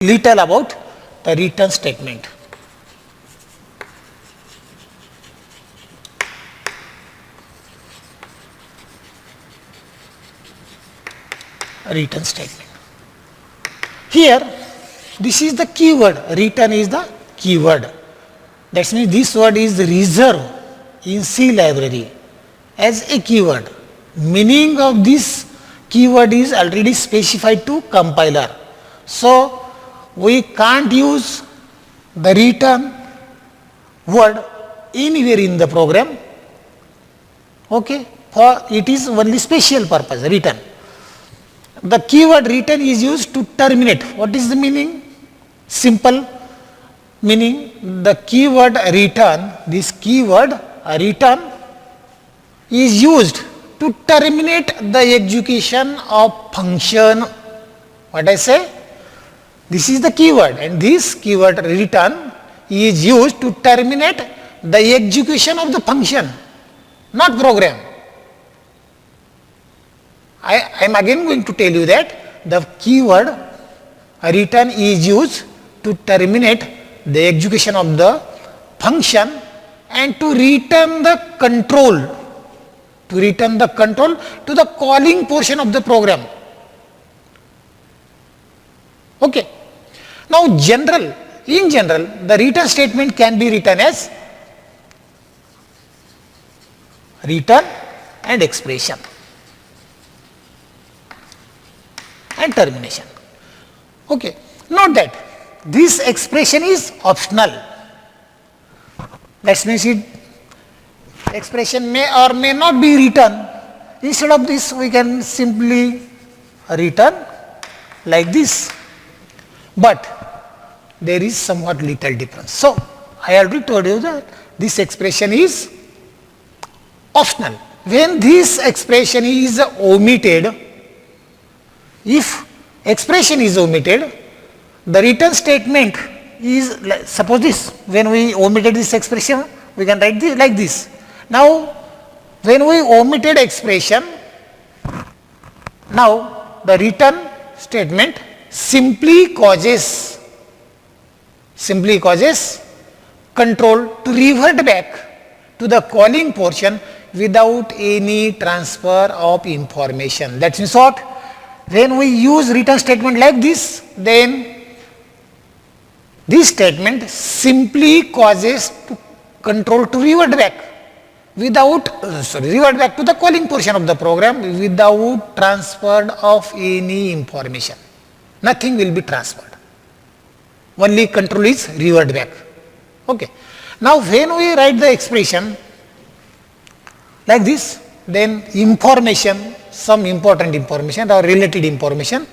little about the return statement. Return statement. Here, this is the keyword. Return is the keyword. That means this word is reserved in C library as a keyword. Meaning of this keyword is already specified to compiler. So, we can't use the return word anywhere in the program. Okay, for it is only special purpose, return. The keyword return is used to terminate. What is the meaning? Simple meaning, the keyword return, this keyword return is used to terminate the execution of function. What I say? This is the keyword, and this keyword return is used to terminate the execution of the function, not program. I am again going to tell you that the keyword return is used to terminate the execution of the function and to return the control, to the calling portion of the program. Okay. Now, in general, the return statement can be written as return and expression and termination. Okay. Note that this expression is optional. That means expression may or may not be written. Instead of this, we can simply return like this. But there is somewhat little difference. So, I already told you that this expression is optional. When this expression is omitted, if expression is omitted, the return statement is, suppose this, when we omitted this expression, we can write this like this. Now, when we omitted expression, now the return statement simply causes control to revert back to the calling portion without any transfer of information. That means what? When we use return statement like this, then this statement simply causes control to revert back to the calling portion of the program without transfer of any information. Nothing will be transferred. Only control is revert back. Okay. Now, when we write the expression like this, then information, some important information or related information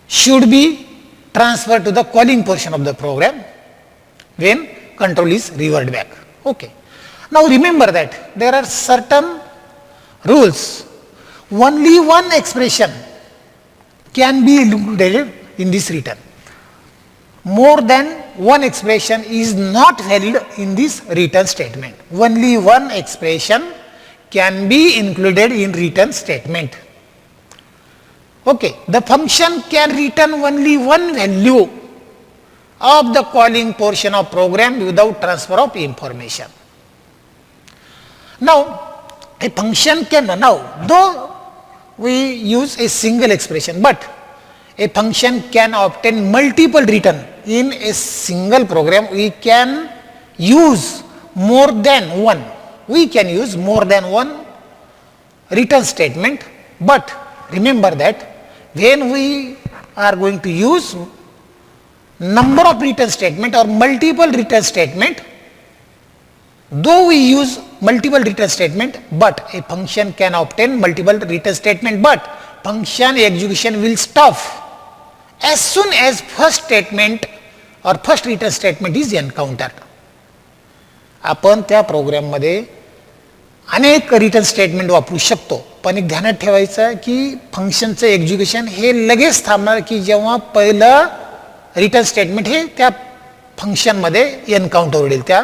should be transferred to the calling portion of the program when control is revert back. Okay. Now, remember that there are certain rules. Only one expression can be included in this return. More than one expression is not valid in this return statement. Only one expression can be included in return statement. Okay, the function can return only one value of the calling portion of program without transfer of information. Now, a function can, now though we use a single expression, but a function can obtain multiple return in a single program. We can use more than one. We can use more than one return statement, but remember that when we are going to use number of return statement or multiple return statement, though we use multiple return statement, but a function can obtain multiple return statement, but function execution will stop as soon as first statement or first return statement is encountered. आपण त्या प्रोग्राममध्ये अनेक return statement वापरू शकतो, पण एक ध्यानात ठेवायचं की फंक्शनचं एक्झिक्युशन हे लगेच थांबणार की जेव्हा पहिलं रिटर्न स्टेटमेंट हे त्या फंक्शनमध्ये एन्काउंटर होईल, त्या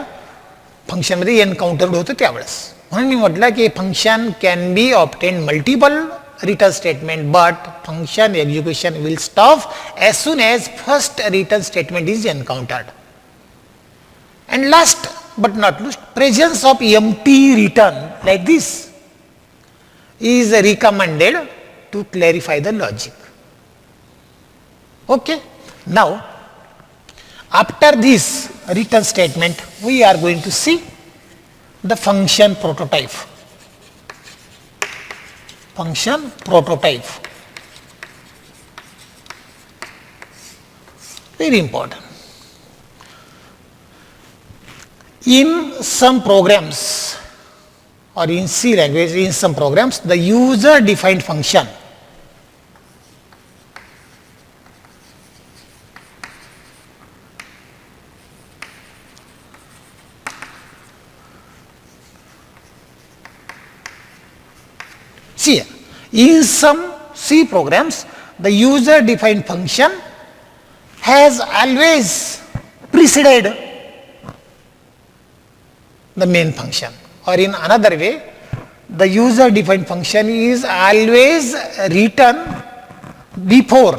फंक्शनमध्ये एन्काउंटर होतं त्यावेळेस. म्हणून मी म्हटलं की function can be obtain multiple return statement, but function execution will stop as soon as first return statement is encountered. And last but not least, presence of empty return like this is recommended to clarify the logic. Okay. Now, after this return statement, we are going to see the function prototype. Function prototype. Very important. In some programs or in C language, in some programs, the user defined function see, in some C programs, the user defined function has always preceded the main function, or in another way, the user defined function is always written before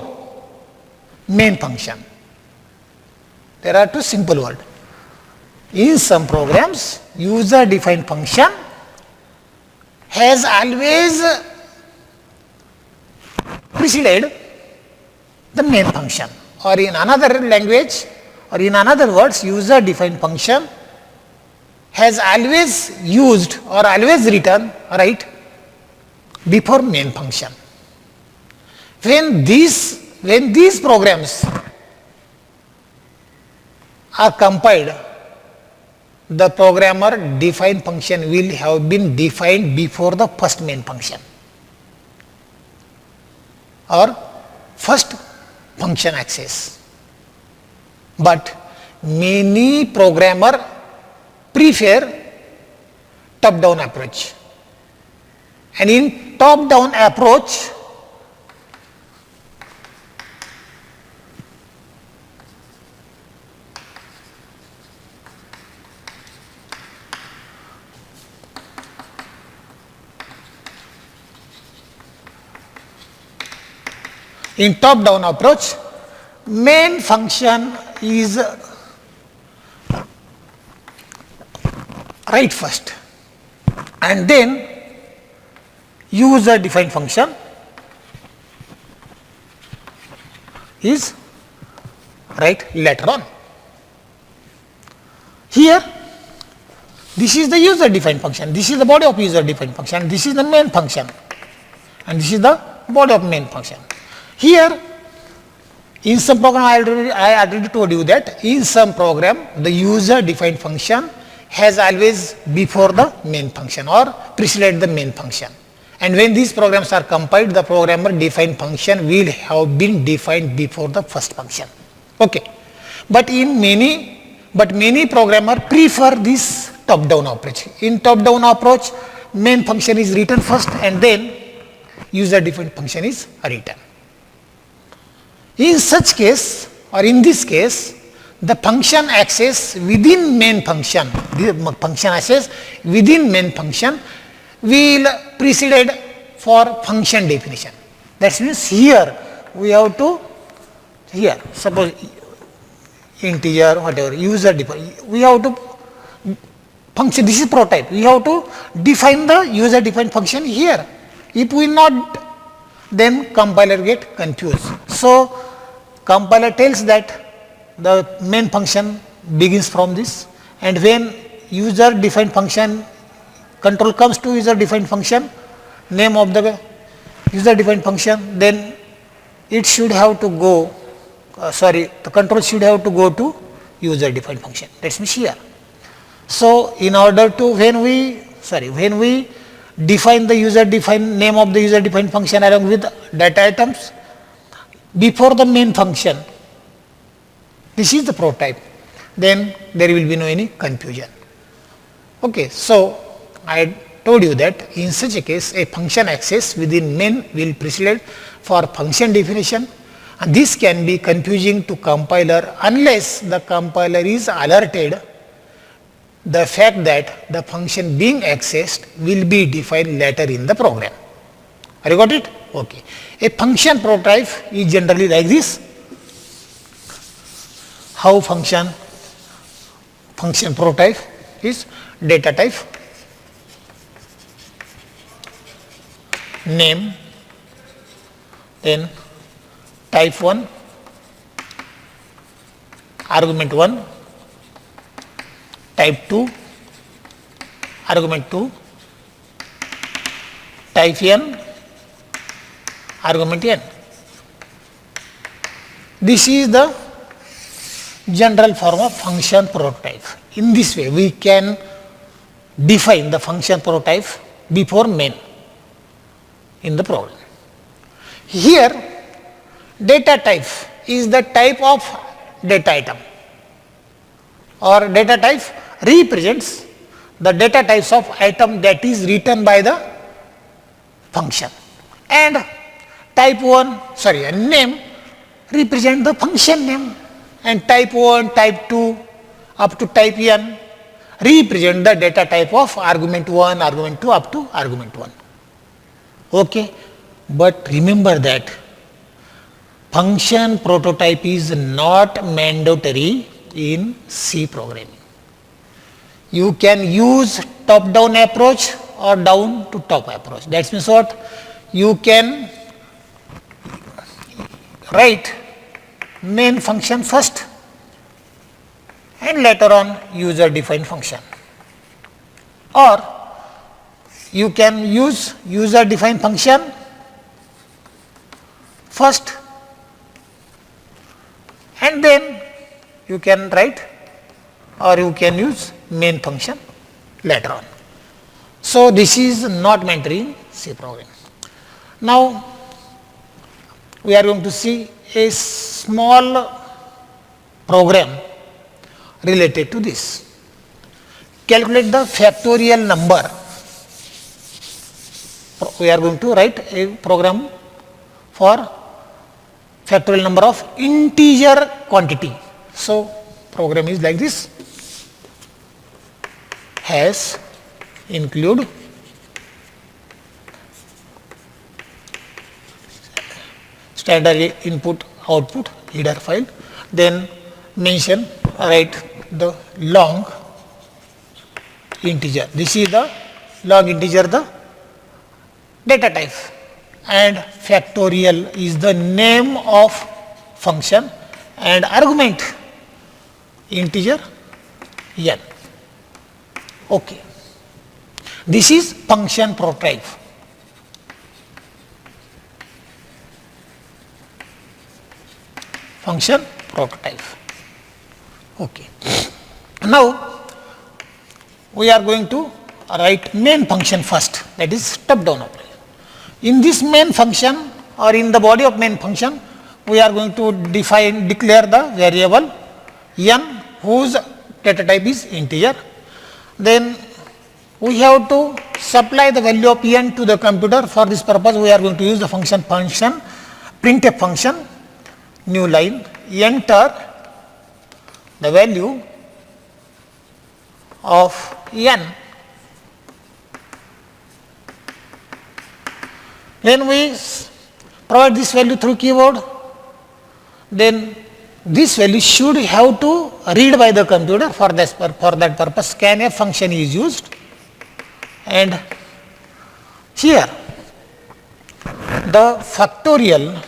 main function. There are two simple words. In some programs, user defined function has always preceded the main function, or in another language, or in another words, user defined function has always used or always written right before main function. When these programs are compiled, the programmer defined function will have been defined before the first main function or first function access. But many programmer prefer top-down approach. And in top-down approach, main function is write first, and then user defined function is write later on. Here, this is the user defined function, this is the body of user defined function, this is the main function, and this is the body of main function. Here, in some program, I already told you that in some program, the user defined function has always before the main function or preceded the main function. And when these programs are compiled, the programmer defined function will have been defined before the first function. Okay. But many programmer prefer this top-down approach. In top-down approach, main function is written first and then user defined function is written. In such case, or in this case, the function access within main function, the function access within main function will preceded for function definition. That means here we have to, here suppose integer whatever user define, we have to function, this is prototype, we have to define the user defined function here. If we not, then compiler get confused. So compiler tells that the main function begins from this, and when user defined function control comes to user defined function, name of the user defined function, then it should have to go, the control should have to go to user defined function. That means here. So in order to, when we define the user defined name of the user defined function along with data items before the main function, this is the prototype, then there will be no any confusion. Okay, so I told you that in such a case a function access within main will precede for function definition, and this can be confusing to compiler unless the compiler is alerted the fact that the function being accessed will be defined later in the program. Have you got it? Okay. A function prototype is generally like this. How function prototype is data type, name, then type 1, argument 1, type 2, argument 2, type n, argument n. This is the general form of function prototype. In this way, we can define the function prototype before main in the program. Here, data type is the type of data item, or data type represents the data types of item that is written by the function, and type 1 name represent the function name, and type 1, type 2 up to type n represent the data type of argument 1, argument 2 up to argument 1. Okay, but remember that function prototype is not mandatory in C programming. You can use top down approach or down to top approach. That means what? You can write main function first and later on user defined function, or you can use user defined function first and then you can write, or you can use main function later on. So, this is not mandatory in C programming. Now, we are going to see a small program related to this. Calculate the factorial number. We are going to write a program for factorial number of integer quantity. So, program is like this: has include standard input output header file, then mention, write the long integer. This is the long integer, the data type, and factorial is the name of function, and argument integer n. Okay. This is function prototype. Function prototype. Okay. Now, we are going to write main function first, that is top down operation. In this main function, or in the body of main function, we are going to declare the variable n whose data type is integer. Then we have to supply the value of n to the computer. For this purpose, we are going to use the function printf function, new line, enter the value of n. When we provide this value through keyboard, then this value should have to read by the computer. For that purpose, scanf function is used, and here the factorial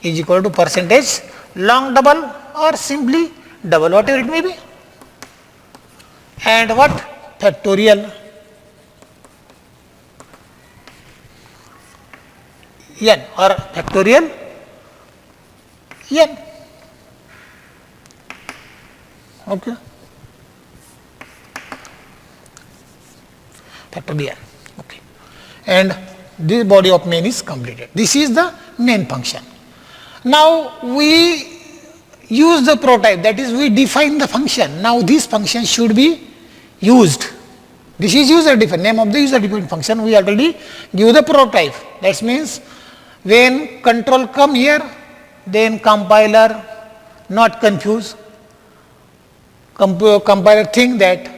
is equal to percentage long double or simply double, whatever it may be, and what factorial n or factorial n. Okay. Factorial n. Okay. And this body of main is completed. This is the main function. Now we use the prototype, that is, we define the function. Now this function should be used. This is user defined, name of the user defined function. We already give the prototype. That means when control come here, then compiler not confuse. Compiler think that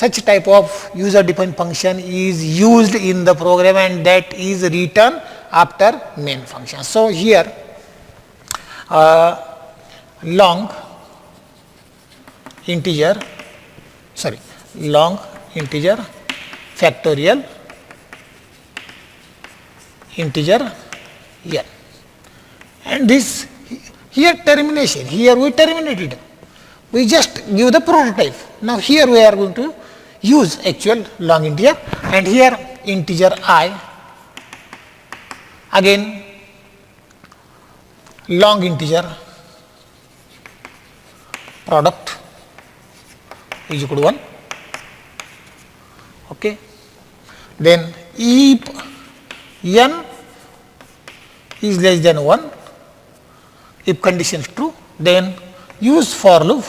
such type of user defined function is used in the program, and that is written after main function. So here long integer factorial integer n, and this here termination, here we terminated, we just give the prototype. Now here we are going to use actual long integer, and here integer I, again long integer product is equal to 1. Okay. Then if n is less than 1, if condition is true, then use for loop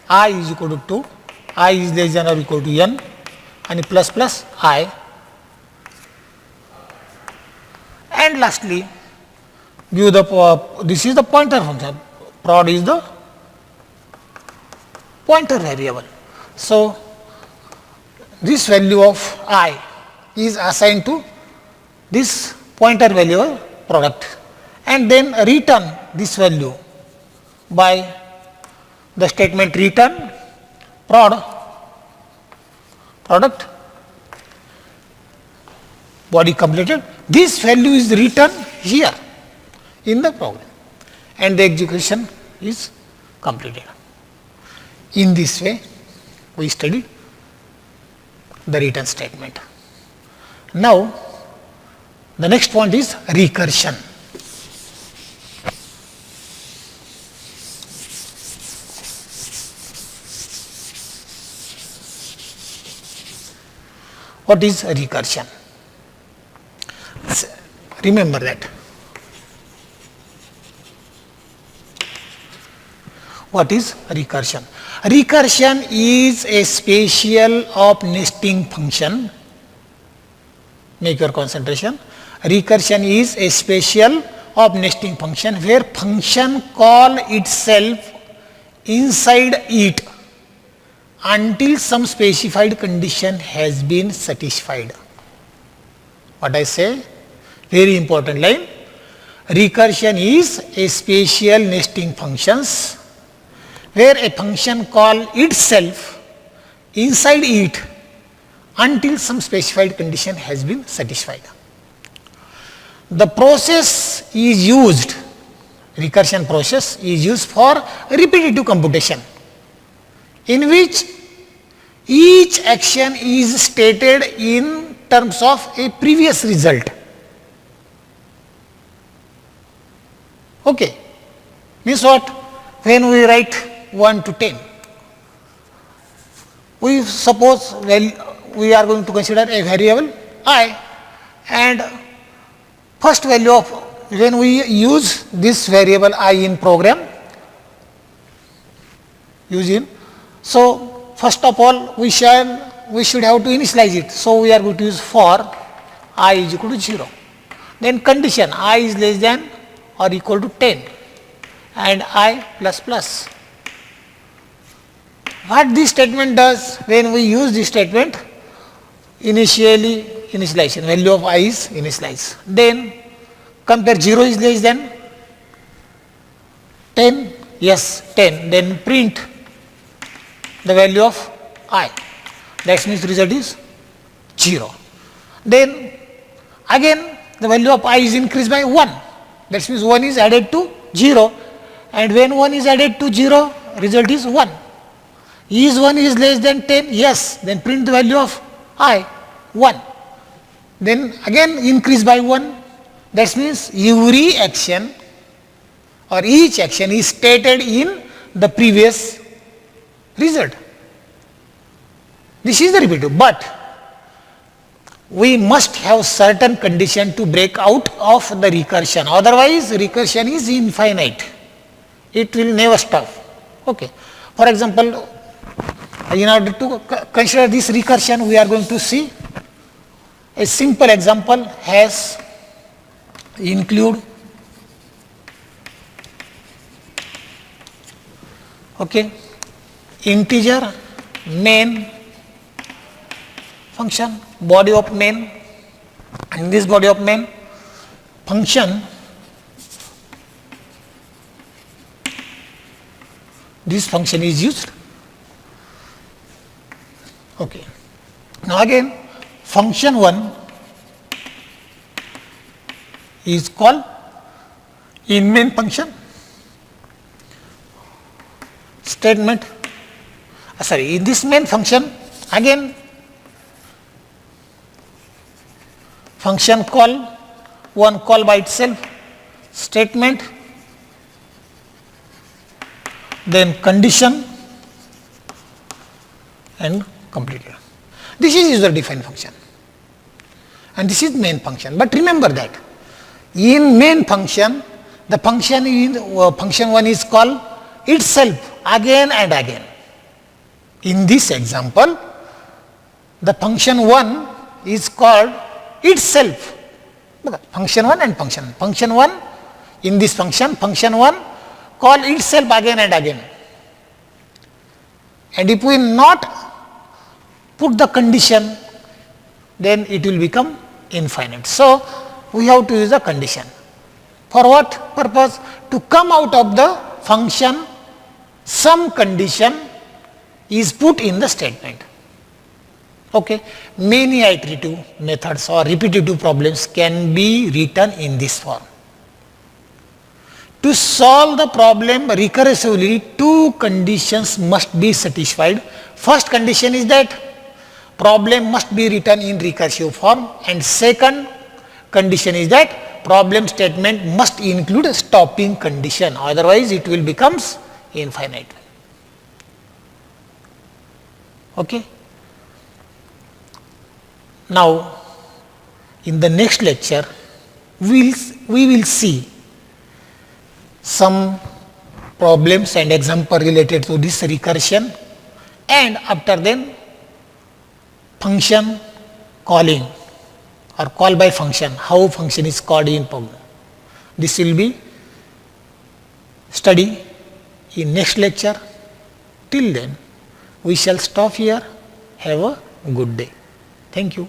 I is equal to 2, I is less than or equal to n, and plus plus I, and lastly give the this is the pointer function, prod is the pointer variable. So this value of I is assigned to this pointer variable product, and then return this value by the statement return product body completed. This value is written here in the program, and the execution is completed. In this way we studied the return statement. Now the next point is recursion. What is recursion? Remember that. What is recursion? Recursion is a special of nesting function. Make your concentration. Recursion is a special of nesting function where function call itself inside it until some specified condition has been satisfied. What I say? Very important line. Recursion is a special nesting functions where a function call itself inside it until some specified condition has been satisfied. The process is used, recursion process is used for repetitive computation, in which each action is stated in terms of a previous result. Okay, means what? When we write 1 to 10, we suppose we are going to consider a variable I, and first value of, when we use this variable I in program, so first of all we should have to initialize it. So we are going to use for I is equal to 0. Then condition I is less than or equal to 10 and I plus plus. What this statement does, when we use this statement, initialization, value of I is initialized. Then compare 0 is less than 10, yes 10, then print the value of I, that means result is 0. Then again the value of I is increased by 1, that means 1 is added to 0, and when 1 is added to 0, result is 1. Is 1 is less than 10? Yes, then print the value of I, 1. Then again increase by 1, that means every action or each action is stated in the previous result. This is the repetitive, but we must have certain condition to break out of the recursion, otherwise recursion is infinite, it will never stop. Okay. For example, in order to consider this recursion, we are going to see a simple example has include integer main function, body of main. In this body of main, function, this function is used. Okay. Now again, function 1 is called in main function statement. In this main function, again function call, one call by itself, statement, then condition and completed. This is user defined function and this is main function. But remember that in main function, the function in function 1 is called itself again and again. In this example, the function 1 is called itself. Function 1 and function 1 in this function 1 call itself again and again. And if we not put the condition, then it will become infinite. So, we have to use a condition. For what purpose? To come out of the function, some condition is put in the statement. Okay. Many iterative methods or repetitive problems can be written in this form. To solve the problem recursively, two conditions must be satisfied. First condition is that problem must be written in recursive form, and second condition is that problem statement must include a stopping condition, otherwise it will becomes infinite. Okay. Now, in the next lecture, we will see some problems and example related to this recursion, and after then function calling or call by function, how function is called in program. This will be study in next lecture. Till then, we shall stop here. Have a good day. Thank you.